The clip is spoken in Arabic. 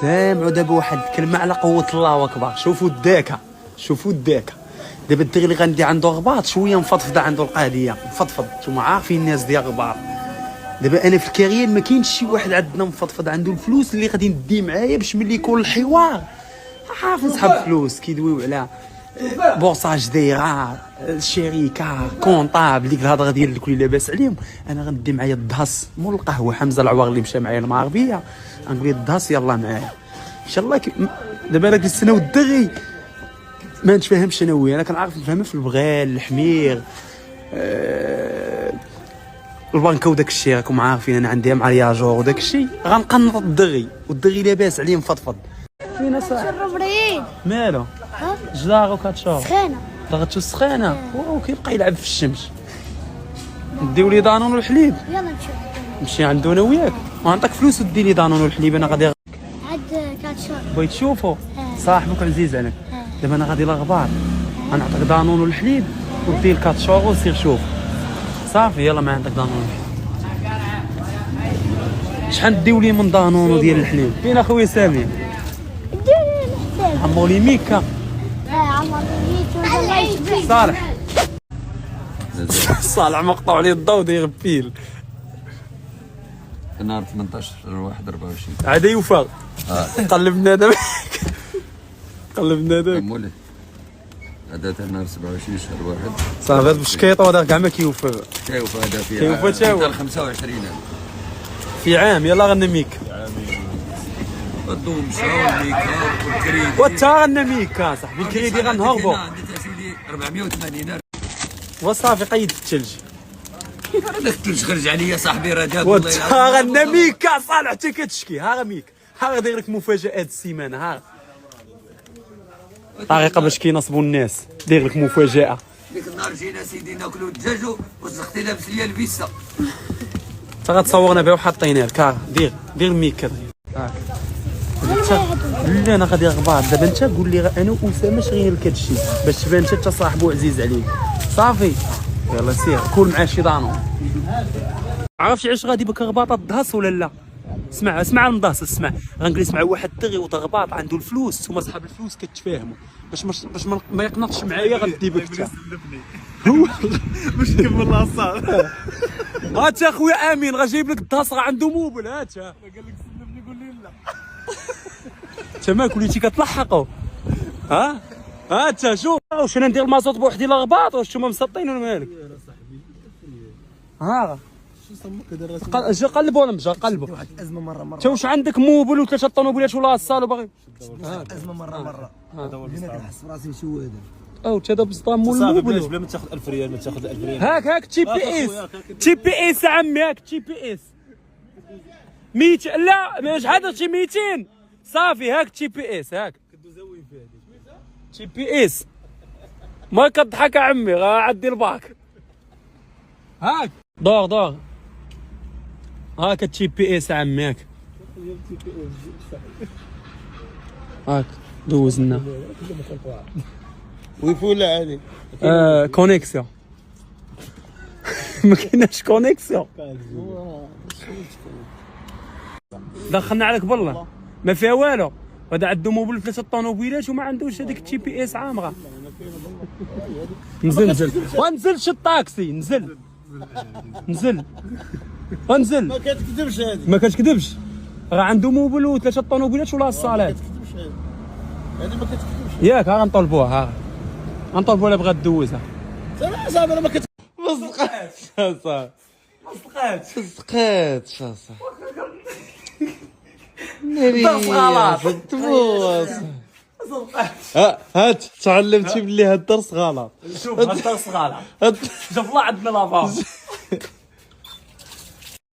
سامعوا دابا واحد الكلمه على قوه الله اكبر. شوفوا الداكه، شوفوا الداكه. دابا الدغ اللي غندي عنده غباط شويه مفضفضه عنده القضيه مفضفض. نتوما عارفين الناس ديال غبار. دابا انا في الكارير ما كاينش شي واحد عندنا مفضفض عنده الفلوس اللي غادي ندي معايا باش ملي يكون الحوار عارف نسحب فلوس كيدويو على بورصاج دايره الشركه كونطابل ديك الهضره ديال الكل لاباس عليهم. انا غندي معايا الدهس مول القهوه حمزه العوار اللي مشى معايا المغربيه غنقول له الدهس يلاه معايا ان شاء الله. دابا انا كنستناو الدغي ما نتفاهمش انا وياه. انا كنعرف نفهم في البغال الحمير البنكه وداك الشيء راكم عارفين. انا عندي مع الياجور وداك الشيء غنقنط الدغي والدغي لاباس عليه مفضفض. فينا صاحبي شرب ريد مالو ها جدارو كتشرب سخانه ضغطو السخانه وكيبقى يلعب في الشمس. نديو لي دانون والحليب. يلا نمشيو نمشي عنده انا وياك ونعطيك فلوس ودي لي دانون والحليب. انا غادي عاد كاتشور بغيت تشوفو صاحبك عزيز عليك. دابا انا غادي لغبار غنعطيك دانون والحليب ودي الكاتشور وسير شوف صافي. يلا ما عندك دانون. شحال نديو لي من دانون وديال الحليب؟ فين اخويا سامي؟ ديري الحساب عمولي ميكا عمر ميت الله يشفيك. صالح صالح مقطوع عليه الضو داير بيل. نهار 18 1 24 عاد يوفى قلبنا دابا قلبنا داك مولي هذا نهار 27 شهر 1 صافي. هذا بالشكيطه وهذا كاع ما كيوفى. كيوفى هذا في كيوفى تاو 25 في عام. يلا غنى ميكا الضو مشى والميكا والكريدي وتا غنى ميكا صاحبي. الكريدي غنهربو عندي تسويلي 480 وصافي قيد الثلج. هذاك الثلج خرج عليا صاحبي راه داك وتا غنى ميكا صالح حتى كتشكي. ها ميكا ها داير لك مفاجات السيمانه. ها طريقه باش كينصبوا الناس داير لك مفاجاه. ديك النهار جينا سيدي ناكلوا الدجاج وزقتي لابس ليا الفيسا. انت غتصورنا بها وحاطينها لك. دير ميكا هاك. لا انا غادي غبار دابا. انت قول لي انا واسامه شغير لك هادشي باش تبان انت صاحبو عزيز عليك صافي. يلا سير كول معاه شي دانون. عرفتي علاش غادي بك غباطه الدهس ولا لا؟ اسمع المدهس اسمع. غنجلس مع واحد الدغي وتغباط عنده الفلوس وما صحاب الفلوس كتفاهموا باش ما يقنطش معايا غندي بك انت. هو باش نكمل لاصال. هات اخويا امين غنجيب لك الدهس راه عنده موبل. هات قال لك سلمني قول لي لا. انت مالك وليتي كتلحقوا؟ انت شوف واش انا ندير المازوط بوحدي لغباط واش نتوما مسطين ولا مالك؟ ها جا قلبوا ولا مجا قلبوا واحد الازمه مره انت واش عندك موبل وثلاثه طوموبيلات ولا الصال وباغي ازمه مره هنا كنحس براسي شو هذا او انت دابا بسطام مول الموبل. بلا ما تاخذ 1000 ريال ما تاخذ 1000 ريال هاك تي بي اس تي بي اس عمي. هاك تي بي اس 100 لا شحال هادشي 200 صافي. هاك تي بي اس هاك تي بي اس ما كضحك عمي عدي الباك. هاك دور هاك تي بي اس عمي. هاك دوزنا ويفول عادي كونيكسيون. ما كايناش كونيكسيون. دخلنا عليك بالله ما فيها والو. هذا عنده موبل 3 طوموبيلات وما عندوش هذيك التي بي اس عامره. نزل ونزلش الطاكسي نزل ونزل. ما كتكذبش هذه ما كتكذبش راه عنده موبل و3 طوموبيلات ولا الصالات. هذه ما كتكذبش ياك غنطلبوها غنطلبوها الا بغات دوزها. صافي انا ما كت ما صدقاتش صافي درس غلط. هات تعلمتي بلي هاد الدرس غلط. شوف هاد الدرس غلط. شوف الله عندنا لافاز.